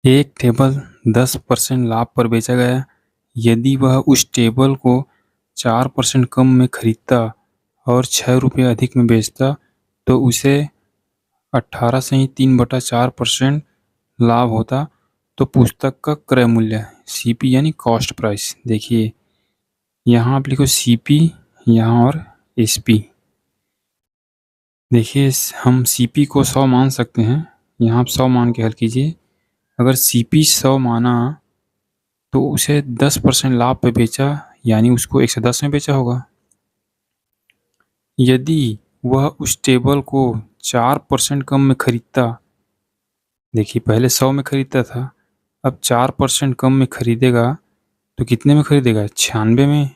एक टेबल 10% लाभ पर बेचा गया। यदि वह उस टेबल को 4% कम में खरीदता और 6 रुपये अधिक में बेचता तो उसे 18 से ही 3/4% लाभ होता। तो पुस्तक का क्रय मूल्य सीपी यानी कॉस्ट प्राइस। देखिए यहाँ आप लिखो सीपी यहाँ और एसपी। देखिए हम सीपी को 100 मान सकते हैं, यहाँ आप 100 मान के हल कीजिए। अगर सीपी 100 माना तो उसे 10% लाभ पे बेचा यानी उसको 110 में बेचा होगा। यदि वह उस टेबल को 4% कम में खरीदता, देखिए पहले 100 में खरीदता था, अब 4% कम में खरीदेगा तो कितने में खरीदेगा? 96 में।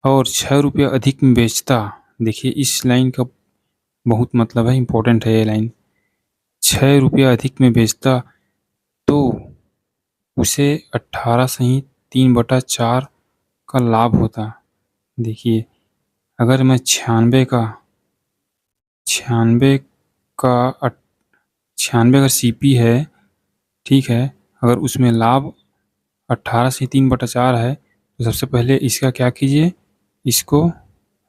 और 6 रुपये अधिक में बेचता, देखिए इस लाइन का बहुत मतलब है, इम्पोर्टेंट है ये लाइन। 6 रुपये अधिक में बेचता तो उसे 18 से ही 3/4 का लाभ होता। देखिए अगर मैं 96 अगर सीपी है, ठीक है, अगर उसमें लाभ 18 से 3/4 है तो सबसे पहले इसका क्या कीजिए, इसको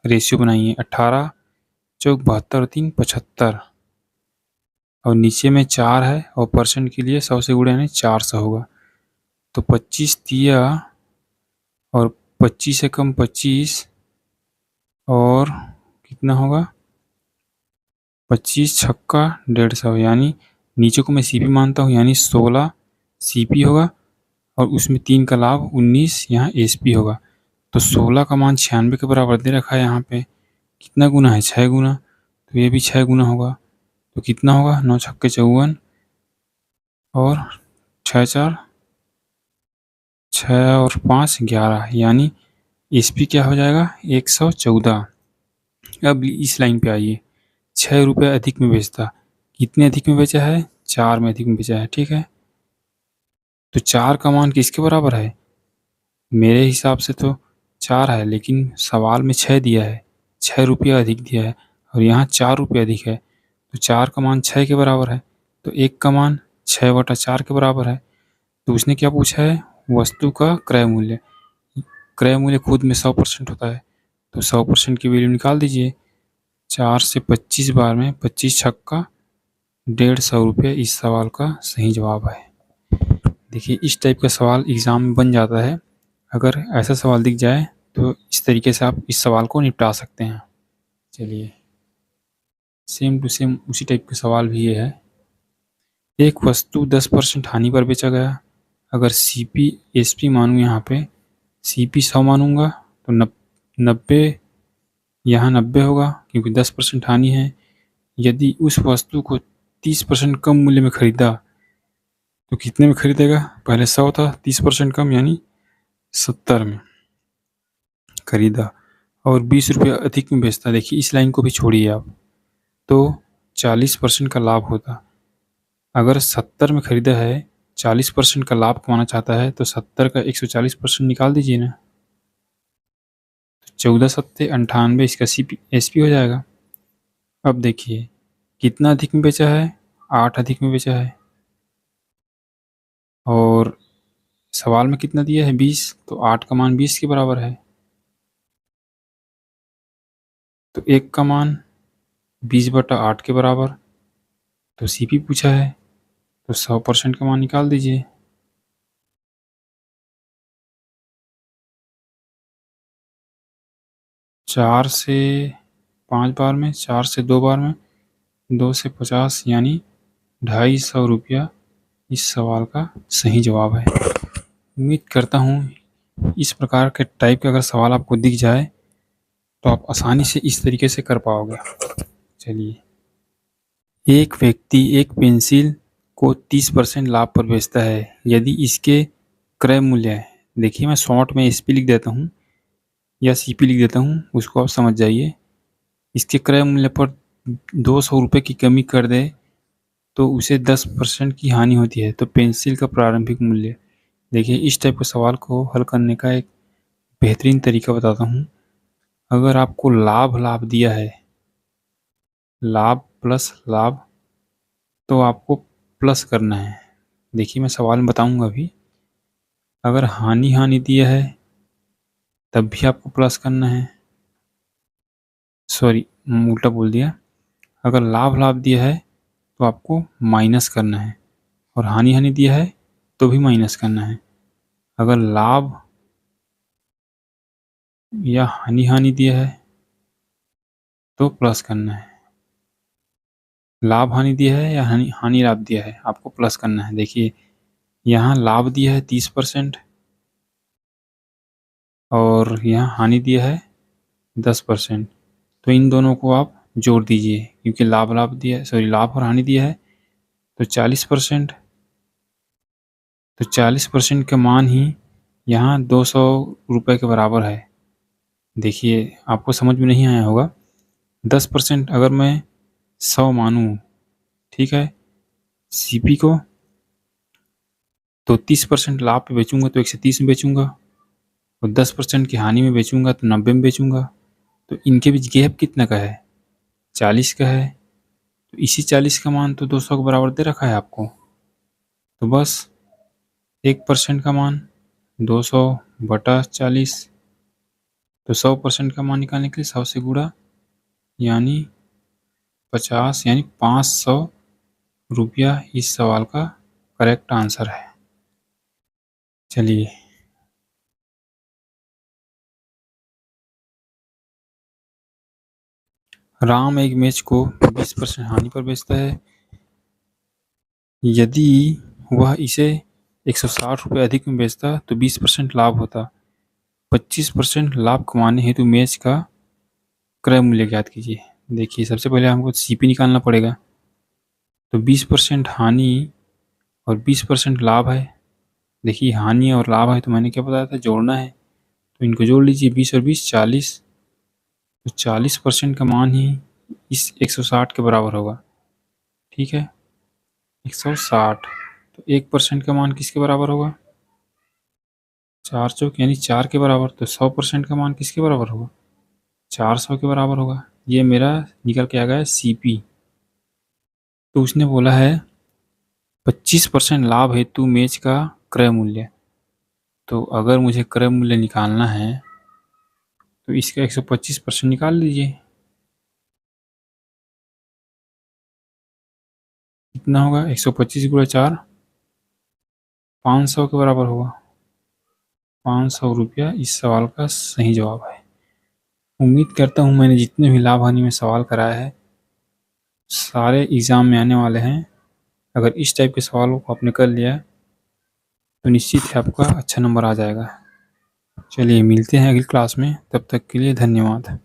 रेशियो बनाइए। 18 चौक 72 3 75 और नीचे में 4 है और परसेंट के लिए 100 से गुणा यानी 400 होगा। तो 25 दिया और 25 से कम 25 और कितना होगा? 25 छक्का 150 यानी नीचे को मैं सीपी मानता हूँ यानी 16 सीपी होगा और उसमें 3 का लाभ 19 यहाँ एसपी होगा। तो 16 का मान 96 के बराबर दे रखा है। यहाँ पे कितना गुना है? 6 गुना, तो ये भी 6 गुना होगा। तो कितना होगा? 9 छक्के 54 और 6 4 6 और 5 11 यानी एसपी क्या हो जाएगा? 114। अब इस लाइन पे आइए, 6 रुपये अधिक में बेचता, कितने अधिक में बेचा है? 4 में अधिक में बेचा है, ठीक है। तो 4 का मान किसके बराबर है? मेरे हिसाब से तो 4 है, लेकिन सवाल में 6 दिया है, 6 रुपये अधिक दिया है और यहाँ 4 रुपये अधिक है, तो 4 का मान 6 के बराबर है, तो 1 का मान 6/4 के बराबर है। तो उसने क्या पूछा है? वस्तु का क्रय मूल्य। क्रय मूल्य खुद में 100% होता है, तो 100% की वैल्यू निकाल दीजिए। 4 से 25 बार में 25 छक्का 150 रुपये इस सवाल का सही जवाब है। देखिए इस टाइप का सवाल एग्ज़ाम में बन जाता है। अगर ऐसा सवाल दिख जाए तो इस तरीके से आप इस सवाल को निपटा सकते हैं। चलिए सेम टू सेम उसी टाइप का सवाल भी ये है। एक वस्तु 10% हानि पर बेचा गया। अगर सीपी एसपी मानूँ, यहाँ पे सीपी 100 मानूंगा तो 90 यहाँ 90 होगा क्योंकि 10% हानि है। यदि उस वस्तु को 30% कम मूल्य में खरीदा तो कितने में खरीदेगा? पहले 100 था, 30% कम यानी 70 में खरीदा और 20 रुपये अधिक में बेचता। देखिए इस लाइन को भी छोड़िए आप, तो 40% का लाभ होता। अगर 70 में खरीदा है, 40% का लाभ कमाना चाहता है तो 70 का 140% निकाल दीजिए ना। 14 सत्ते 98 इसका सीपी एसपी हो जाएगा। अब देखिए कितना अधिक में बेचा है? 8 अधिक में बेचा है और सवाल में कितना दिया है? 20, तो 8 का मान 20 के बराबर है। तो 1 का मान 20/8 के बराबर, तो सीपी पूछा है तो 100% का मान निकाल दीजिए। 4 से 5 बार में, 4 से 2 बार में, 2 से 50 यानी 250 रुपया इस सवाल का सही जवाब है। उम्मीद करता हूँ इस प्रकार के टाइप के अगर सवाल आपको दिख जाए तो आप आसानी से इस तरीके से कर पाओगे। चलिए, एक व्यक्ति एक पेंसिल को 30% लाभ पर बेचता है। यदि इसके क्रय मूल्य, देखिए मैं शॉर्ट में एसपी लिख देता हूँ या सीपी लिख देता हूँ, उसको आप समझ जाइए। इसके क्रय मूल्य पर 200 रुपये की कमी कर दे तो उसे 10% की हानि होती है। तो पेंसिल का प्रारंभिक मूल्य। देखिए इस टाइप के सवाल को हल करने का एक बेहतरीन तरीका बताता हूँ। अगर आपको लाभ दिया है, लाभ प्लस लाभ, तो आपको प्लस करना है। देखिए मैं सवाल में बताऊंगा अभी। अगर हानि हानि दिया है तब भी आपको प्लस करना है, सॉरी उल्टा बोल दिया। अगर लाभ लाभ दिया है तो आपको माइनस करना है, और हानि हानि दिया है तो भी माइनस करना है। अगर लाभ या हानि हानि दिया है तो प्लस करना है। लाभ हानि दिया है या हानि हानि लाभ दिया है, आपको प्लस करना है। देखिए यहाँ लाभ दिया है 30% और यहाँ हानि दिया है 10%। तो इन दोनों को आप जोड़ दीजिए, क्योंकि लाभ लाभ दिया है, सॉरी लाभ और हानि दिया है तो 40%। तो 40% का मान ही यहाँ 200 रुपये के बराबर है। देखिए आपको समझ में नहीं आया होगा। 10% अगर मैं 100 मानूँ, ठीक है, सीपी को, तो 30% लाभ पे बेचूंगा तो 130 में बेचूंगा, और 10% की हानि में बेचूंगा तो 90 में बेचूंगा। तो इनके बीच गैप कितना का है? 40 का है। तो इसी 40 का मान तो 200 के बराबर दे रखा है आपको। तो बस 1% का मान 200 बटा 40। तो 100% का मान निकालने के लिए 100 से गुणा, यानी 50, यानी 500 रुपया इस सवाल का करेक्ट आंसर है। चलिए, राम एक मैच को 20% हानि पर बेचता है। यदि वह इसे 160 रुपये अधिक में बेचता तो 20% लाभ होता। 25% लाभ कमाने हेतु मैच का क्रय मूल्य ज्ञात कीजिए। देखिए सबसे पहले हमको सीपी निकालना पड़ेगा। तो 20% हानि और 20% लाभ है। देखिए हानि और लाभ है तो मैंने क्या बताया था, जोड़ना है। तो इनको जोड़ लीजिए, 20 और 20 40। तो 40% का मान ही इस 160 के बराबर होगा। ठीक है, 160। तो 1% का मान किसके बराबर होगा? 4 चौक यानी 4 के बराबर। तो 100% का मान किसके बराबर होगा? 400 के बराबर होगा। ये मेरा निकल के आ गया सीपी। तो उसने बोला है 25% लाभ हेतु मैच का क्रय मूल्य। तो अगर मुझे क्रय मूल्य निकालना है तो इसका 125% निकाल लीजिए। कितना होगा? 125 गुणा 4, 500 के बराबर होगा। 500 रुपया इस सवाल का सही जवाब है। उम्मीद करता हूँ मैंने जितने भी लाभ हानि में सवाल कराया है सारे एग्ज़ाम में आने वाले हैं। अगर इस टाइप के सवालों को आपने कर लिया तो निश्चित ही आपका अच्छा नंबर आ जाएगा। चलिए मिलते हैं अगली क्लास में, तब तक के लिए धन्यवाद।